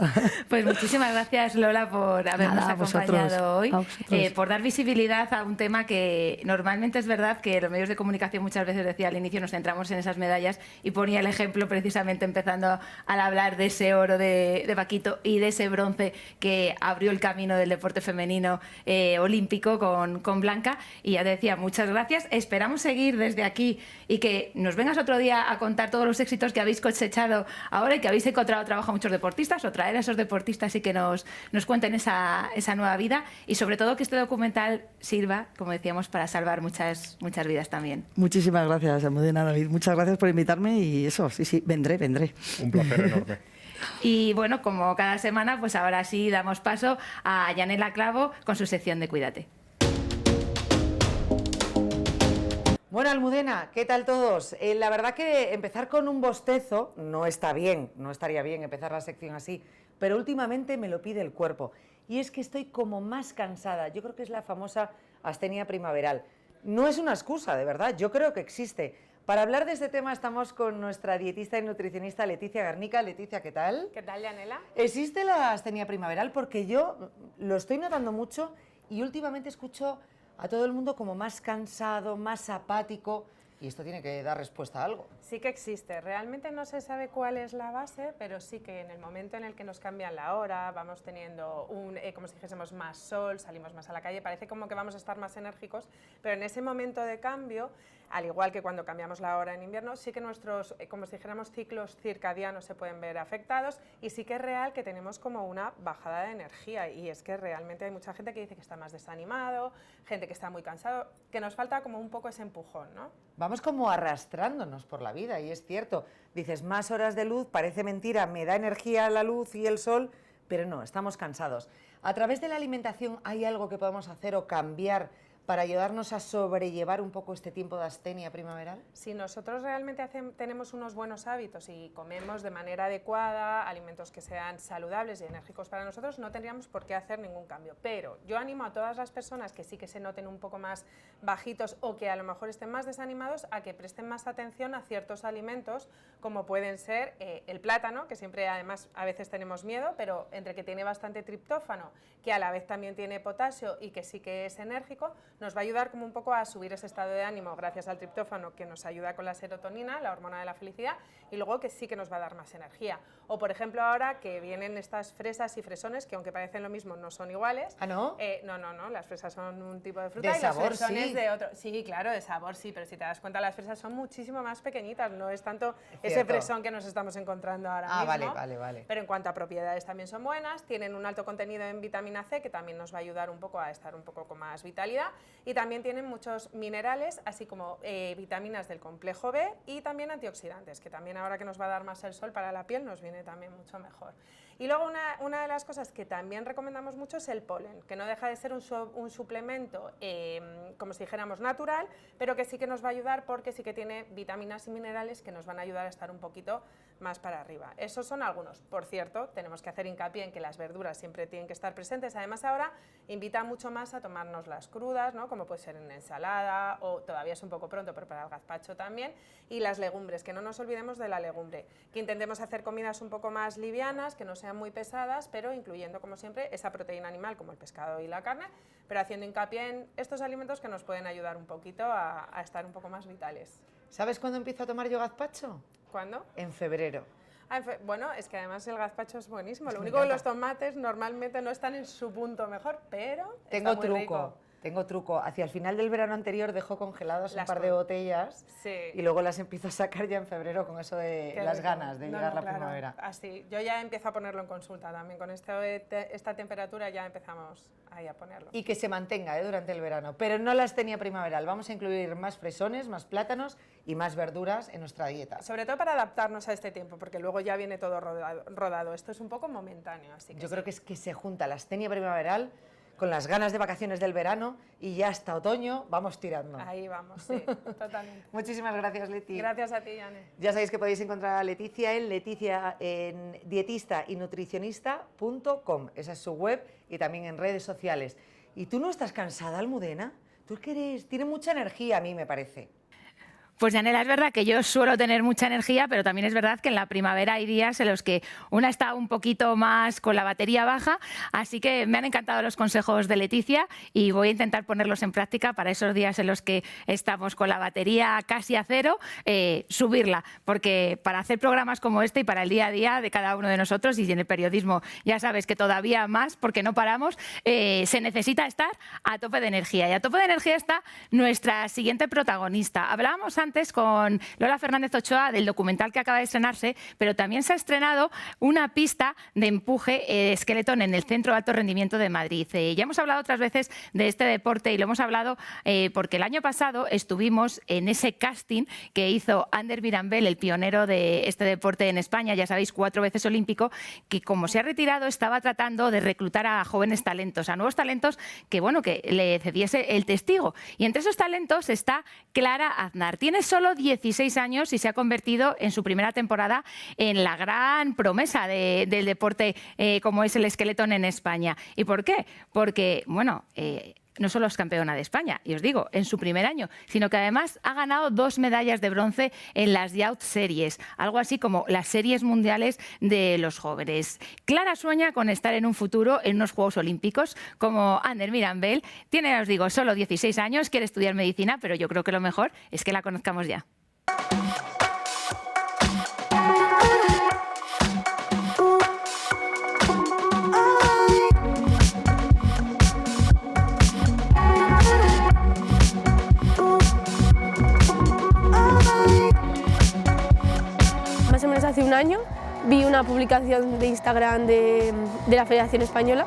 Pues muchísimas gracias, Lola, por habernos acompañado hoy, por dar visibilidad a un tema que normalmente es verdad que los medios de comunicación muchas veces, decía al inicio, nos centramos en esas medallas, y ponía el ejemplo precisamente empezando al hablar de ese oro de Paquito y de ese bronce que abrió el camino del deporte femenino olímpico con Blanca, y ya te decía, muchas gracias, esperamos seguir desde aquí y que nos vengas otro día a contar todos los éxitos que habéis cosechado ahora y que habéis encontrado trabajo a muchos deportistas, o traer a esos deportistas y que nos cuenten esa nueva vida, y sobre todo que este documental sirva, como decíamos, para salvar muchas vidas también. Muchísimas gracias, Almudena, David. Muchas gracias por invitarme, y eso, sí, vendré. Un placer enorme. Y bueno, como cada semana, pues ahora sí damos paso a Yanela Clavo con su sección de Cuídate. Bueno, Almudena, ¿qué tal todos? La verdad que empezar con un bostezo no está bien, no estaría bien empezar la sección así, pero últimamente me lo pide el cuerpo. Y es que estoy como más cansada, yo creo que es la famosa astenia primaveral. no es una excusa, de verdad, yo creo que existe. Para hablar de este tema estamos con nuestra dietista y nutricionista Leticia Garnica. Leticia, ¿qué tal? ¿Qué tal, Yanela? ¿Existe la astenia primaveral? Porque yo lo estoy notando mucho y últimamente escucho a todo el mundo como más cansado, más apático, y esto tiene que dar respuesta a algo. Sí que existe. Realmente no se sabe cuál es la base, pero sí que en el momento en el que nos cambian la hora, vamos teniendo como si dijésemos más sol, salimos más a la calle, parece como que vamos a estar más enérgicos, pero en ese momento de cambio, al igual que cuando cambiamos la hora en invierno, sí que nuestros, como si dijéramos, ciclos circadianos se pueden ver afectados, y sí que es real que tenemos como una bajada de energía, y es que realmente hay mucha gente que dice que está más desanimado, gente que está muy cansado, que nos falta como un poco ese empujón, ¿no? Vamos como arrastrándonos por la vida, y es cierto, dices más horas de luz, parece mentira, me da energía la luz y el sol, pero no, estamos cansados. ¿A través de la alimentación hay algo que podamos hacer o cambiar para ayudarnos a sobrellevar un poco este tiempo de astenia primaveral? Si nosotros realmente tenemos unos buenos hábitos y comemos de manera adecuada, alimentos que sean saludables y enérgicos para nosotros, no tendríamos por qué hacer ningún cambio. Pero yo animo a todas las personas que sí que se noten un poco más bajitos o que a lo mejor estén más desanimados a que presten más atención a ciertos alimentos, como pueden ser el plátano, que siempre además a veces tenemos miedo, pero entre que tiene bastante triptófano, que a la vez también tiene potasio y que sí que es enérgico, nos va a ayudar como un poco a subir ese estado de ánimo gracias al triptófano, que nos ayuda con la serotonina, la hormona de la felicidad, y luego que sí que nos va a dar más energía. O por ejemplo ahora que vienen estas fresas y fresones, que aunque parecen lo mismo no son iguales. ¿Ah, no? No, las fresas son un tipo de fruta de y sabor, los fresones sí. de otro. Sí, claro, de sabor sí, pero si te das cuenta las fresas son muchísimo más pequeñitas, no es tanto ese fresón que nos estamos encontrando ahora mismo. Vale. Pero en cuanto a propiedades también son buenas, tienen un alto contenido en vitamina C, que también nos va a ayudar un poco a estar un poco con más vitalidad, y también tienen muchos minerales, así como vitaminas del complejo B y también antioxidantes, que también ahora que nos va a dar más el sol para la piel nos viene también mucho mejor. Y luego una de las cosas que también recomendamos mucho es el polen, que no deja de ser un suplemento, como si dijéramos natural, pero que sí que nos va a ayudar porque sí que tiene vitaminas y minerales que nos van a ayudar a estar un poquito más para arriba. Esos son algunos. Por cierto, tenemos que hacer hincapié en que las verduras siempre tienen que estar presentes. Además ahora invita mucho más a tomarnos las crudas, ¿no? Como puede ser en ensalada, o todavía es un poco pronto, pero para el gazpacho también. Y las legumbres, que no nos olvidemos de la legumbre, que intentemos hacer comidas un poco más livianas, que no sean muy pesadas, pero incluyendo, como siempre, esa proteína animal como el pescado y la carne, pero haciendo hincapié en estos alimentos que nos pueden ayudar un poquito a estar un poco más vitales. ¿Sabes cuándo empiezo a tomar yo gazpacho? ¿Cuándo? En febrero. Bueno, es que además el gazpacho es buenísimo. Lo único que los tomates normalmente no están en su punto mejor, pero tengo está muy truco. rico. Tengo truco. Hacia el final del verano anterior dejo congeladas un par de botellas, sí, y luego las empiezo a sacar ya en febrero con eso de las ganas de llegar la primavera. Así, yo ya empiezo a ponerlo en consulta también. Con esta temperatura ya empezamos ahí a ponerlo. Y que se mantenga durante el verano. Pero no la astenia primaveral. Vamos a incluir más fresones, más plátanos y más verduras en nuestra dieta. Sobre todo para adaptarnos a este tiempo, porque luego ya viene todo rodado. Esto es un poco momentáneo. Así que yo creo que es que se junta la astenia primaveral con las ganas de vacaciones del verano y ya hasta otoño vamos tirando. Ahí vamos, sí, totalmente. Muchísimas gracias, Leti. Gracias a ti, Yane. Ya sabéis que podéis encontrar a Leticia en dietista y nutricionista.com. Esa es su web, y también en redes sociales. ¿Y tú no estás cansada, Almudena? Tú que tienes mucha energía, a mí me parece. Pues Yanela, es verdad que yo suelo tener mucha energía, pero también es verdad que en la primavera hay días en los que una está un poquito más con la batería baja, así que me han encantado los consejos de Leticia y voy a intentar ponerlos en práctica para esos días en los que estamos con la batería casi a cero, subirla, porque para hacer programas como este y para el día a día de cada uno de nosotros, y en el periodismo ya sabes que todavía más porque no paramos, se necesita estar a tope de energía, y a tope de energía está nuestra siguiente protagonista. Hablábamos antes con Lola Fernández Ochoa del documental que acaba de estrenarse, pero también se ha estrenado una pista de empuje Skeleton en el Centro de Alto Rendimiento de Madrid. Ya hemos hablado otras veces de este deporte y lo hemos hablado porque el año pasado estuvimos en ese casting que hizo Ander Mirambel, el pionero de este deporte en España, ya sabéis, 4 veces olímpico, que como se ha retirado estaba tratando de reclutar a jóvenes talentos, a nuevos talentos que, bueno, que le cediese el testigo. Y entre esos talentos está Clara Aznar. Tiene solo 16 años y se ha convertido en su primera temporada en la gran promesa del deporte como es el Skeleton en España. ¿Y por qué? Porque, bueno, no solo es campeona de España, y os digo, en su primer año, sino que además ha ganado 2 medallas de bronce en las Youth Series, algo así como las series mundiales de los jóvenes. Clara sueña con estar en un futuro en unos Juegos Olímpicos como Ander Mirambell. Tiene, os digo, solo 16 años, quiere estudiar medicina, pero yo creo que lo mejor es que la conozcamos ya. Más o menos hace un año vi una publicación de Instagram de la Federación Española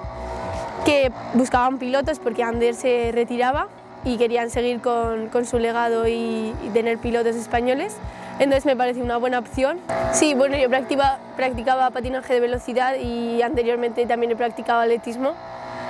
que buscaban pilotos porque Ander se retiraba y querían seguir con su legado y tener pilotos españoles. Entonces me pareció una buena opción. Sí, bueno, yo practicaba patinaje de velocidad y anteriormente también he practicado atletismo.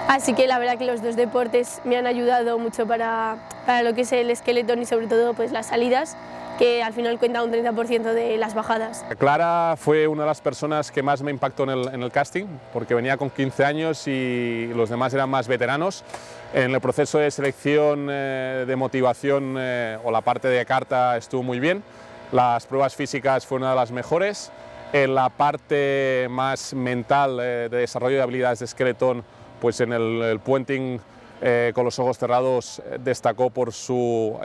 Así que la verdad que los dos deportes me han ayudado mucho para lo que es el esqueleton y sobre todo pues las salidas, que al final cuenta un 30% de las bajadas. Clara fue una de las personas que más me impactó en el casting, porque venía con 15 años y los demás eran más veteranos. En el proceso de selección, de motivación o la parte de carta estuvo muy bien. Las pruebas físicas fueron una de las mejores. En la parte más mental de desarrollo de habilidades de esqueletón, pues en el puenting con los ojos cerrados destacó por su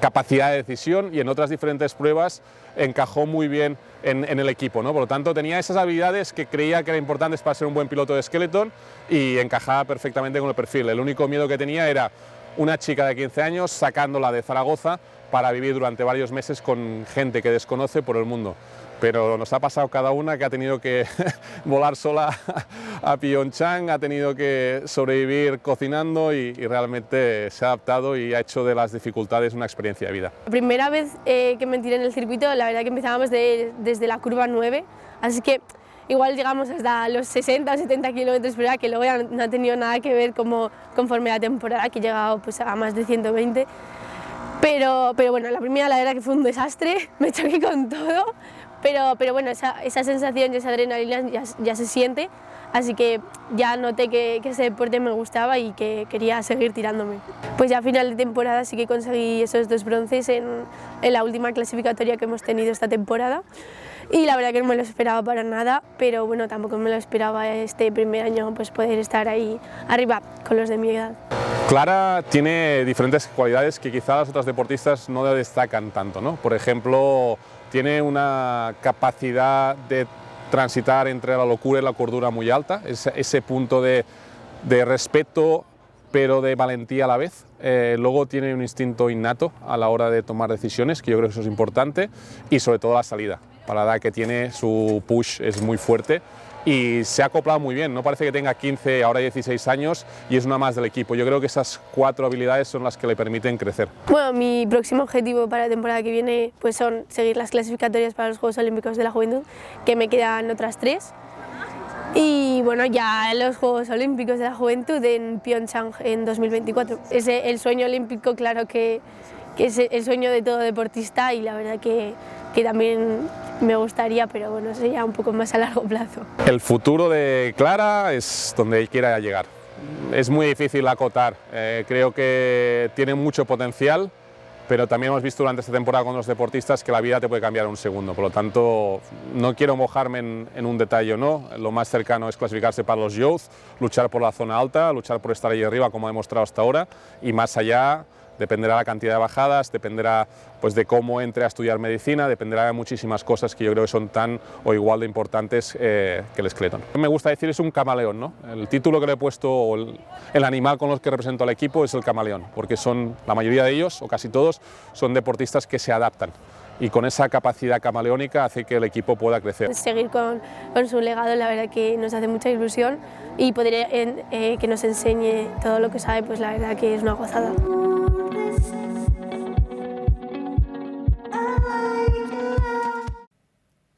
capacidad de decisión y en otras diferentes pruebas encajó muy bien en el equipo, ¿no? Por lo tanto tenía esas habilidades que creía que eran importantes para ser un buen piloto de esqueleton y encajaba perfectamente con el perfil. El único miedo que tenía era una chica de 15 años sacándola de Zaragoza para vivir durante varios meses con gente que desconoce por el mundo. Pero nos ha pasado cada una que ha tenido que volar sola a Pyeongchang, ha tenido que sobrevivir cocinando y realmente se ha adaptado y ha hecho de las dificultades una experiencia de vida. La primera vez que me tiré en el circuito, la verdad que empezábamos desde la curva 9, así que igual llegamos hasta los 60 o 70 kilómetros por hora, que luego ya no ha tenido nada que ver conforme la temporada, que he llegado pues, a más de 120. Pero bueno, la primera la verdad que fue un desastre, me choqué con todo. Pero bueno, esa sensación y esa adrenalina ya se siente, así que ya noté que ese deporte me gustaba y que quería seguir tirándome. Pues ya a final de temporada sí que conseguí esos 2 bronces en la última clasificatoria que hemos tenido esta temporada y la verdad que no me lo esperaba para nada, pero bueno, tampoco me lo esperaba este primer año pues poder estar ahí arriba con los de mi edad. Clara tiene diferentes cualidades que quizá las otras deportistas no destacan tanto, ¿no? Por ejemplo, tiene una capacidad de transitar entre la locura y la cordura muy alta, ese punto de respeto pero de valentía a la vez. Luego tiene un instinto innato a la hora de tomar decisiones, que yo creo que eso es importante, y sobre todo la salida. Para la edad que tiene, su push es muy fuerte y se ha acoplado muy bien. No parece que tenga 15, ahora 16 años y es una más del equipo. Yo creo que esas 4 habilidades son las que le permiten crecer. Bueno, mi próximo objetivo para la temporada que viene pues son seguir las clasificatorias para los Juegos Olímpicos de la Juventud, que me quedan otras 3. Y bueno, ya los Juegos Olímpicos de la Juventud en Pyeongchang en 2024. Es el sueño olímpico, claro que es el sueño de todo deportista y la verdad que también me gustaría, pero bueno, sería un poco más a largo plazo. El futuro de Clara es donde quiera llegar. Es muy difícil acotar, creo que tiene mucho potencial, pero también hemos visto durante esta temporada con los deportistas que la vida te puede cambiar en un segundo, por lo tanto no quiero mojarme en un detalle o no, lo más cercano es clasificarse para los Youth, luchar por la zona alta, luchar por estar ahí arriba como ha demostrado hasta ahora y más allá dependerá la cantidad de bajadas, dependerá pues, de cómo entre a estudiar medicina, dependerá de muchísimas cosas que yo creo que son tan o igual de importantes que el esqueleto. Me gusta decir es un camaleón, ¿no? El título que le he puesto, o el animal con los que represento al equipo es el camaleón, porque son, la mayoría de ellos, o casi todos, son deportistas que se adaptan. Y con esa capacidad camaleónica hace que el equipo pueda crecer. Seguir con su legado, la verdad que nos hace mucha ilusión y poder que nos enseñe todo lo que sabe, pues la verdad que es una gozada.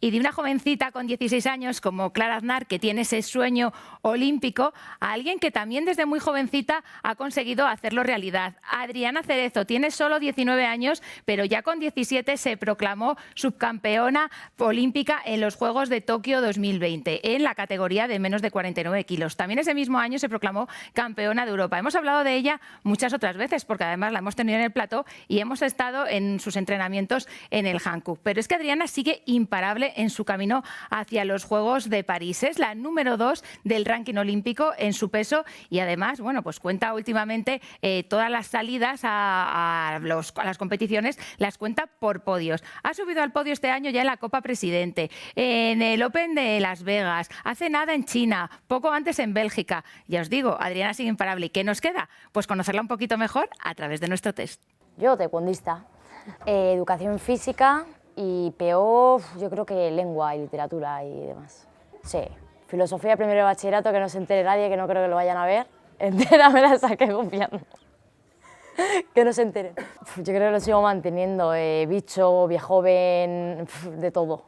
Y de una jovencita con 16 años como Clara Aznar, que tiene ese sueño olímpico, a alguien que también desde muy jovencita ha conseguido hacerlo realidad. Adriana Cerezo tiene solo 19 años, pero ya con 17 se proclamó subcampeona olímpica en los Juegos de Tokio 2020, en la categoría de menos de 49 kilos. También ese mismo año se proclamó campeona de Europa. Hemos hablado de ella muchas otras veces, porque además la hemos tenido en el plató y hemos estado en sus entrenamientos en el Hankook. Pero es que Adriana sigue imparable en su camino hacia los Juegos de París. Es la número 2 del ranking olímpico en su peso y además, bueno, pues cuenta últimamente todas las salidas a las competiciones, las cuenta por podios. Ha subido al podio este año ya en la Copa Presidente, en el Open de Las Vegas, hace nada en China, poco antes en Bélgica. Ya os digo, Adriana sigue imparable. ¿Y qué nos queda? Pues conocerla un poquito mejor a través de nuestro test. Yo, taekwondista, educación física y peor, yo creo que lengua y literatura y demás. Sí, filosofía primero de bachillerato, que no se entere nadie, que no creo que lo vayan a ver. Entera me la saqué confiando. Que no se enteren. Yo creo que lo sigo manteniendo, bicho, viejoven, de todo.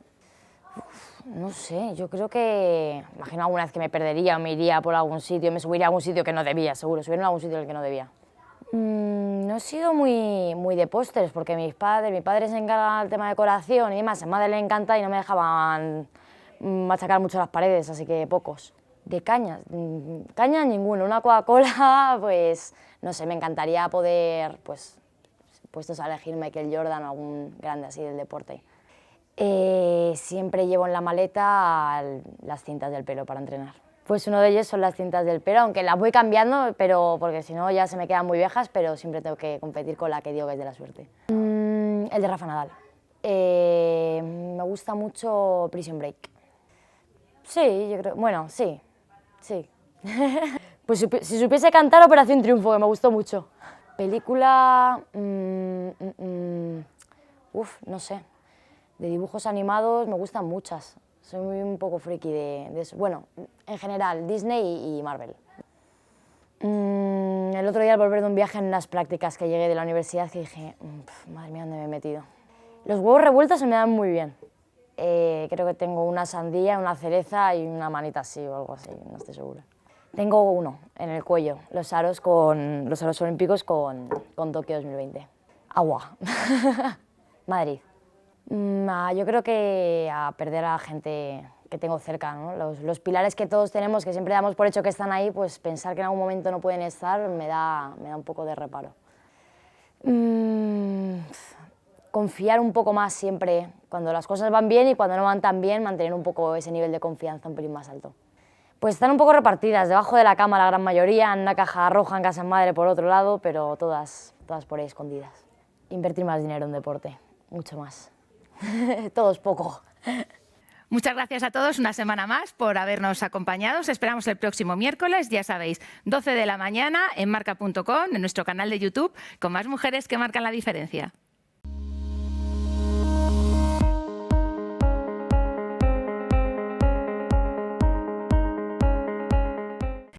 No sé, yo creo que, imagino alguna vez que me perdería o me iría por algún sitio, me subiría a algún sitio que no debía, seguro, subirme a algún sitio en el que no debía. No he sido muy de pósters, porque mi padre se encarga del tema de decoración y demás, a mi madre le encanta y no me dejaban machacar mucho las paredes, así que pocos. De cañas ninguno, una Coca-Cola, pues no sé, me encantaría poder, pues, puestos a elegir Michael Jordan o algún grande así del deporte. Siempre llevo en la maleta las cintas del pelo para entrenar. Pues uno de ellos son las cintas del pelo, aunque las voy cambiando, pero porque si no ya se me quedan muy viejas, pero siempre tengo que competir con la que digo que es de la suerte. El de Rafa Nadal. Me gusta mucho Prison Break. Sí, yo creo, bueno, sí. Pues si supiese cantar, Operación Triunfo, que me gustó mucho. Película, no sé, de dibujos animados me gustan muchas. Soy un poco friki de eso. Bueno, en general, Disney y Marvel. El otro día al volver de un viaje en unas prácticas que llegué de la universidad que dije, madre mía, ¿dónde me he metido? Los huevos revueltos se me dan muy bien. Creo que tengo una sandía, una cereza y una manita así o algo así, no estoy segura. Tengo uno en el cuello, los aros olímpicos con Tokio 2020. Agua. Madrid. Yo creo que a perder a la gente que tengo cerca, ¿no? Los pilares que todos tenemos, que siempre damos por hecho que están ahí, pues pensar que en algún momento no pueden estar me da un poco de reparo. Confiar un poco más siempre, cuando las cosas van bien y cuando no van tan bien, mantener un poco ese nivel de confianza un pelín más alto. Pues están un poco repartidas, debajo de la cama la gran mayoría, en una caja roja en casa de madre por otro lado, pero todas por ahí escondidas. Invertir más dinero en deporte, mucho más. Todo es poco. Muchas gracias a todos una semana más por habernos acompañado. Os esperamos el próximo miércoles, ya sabéis, 12 de la mañana en marca.com, en nuestro canal de YouTube, con más mujeres que marcan la diferencia.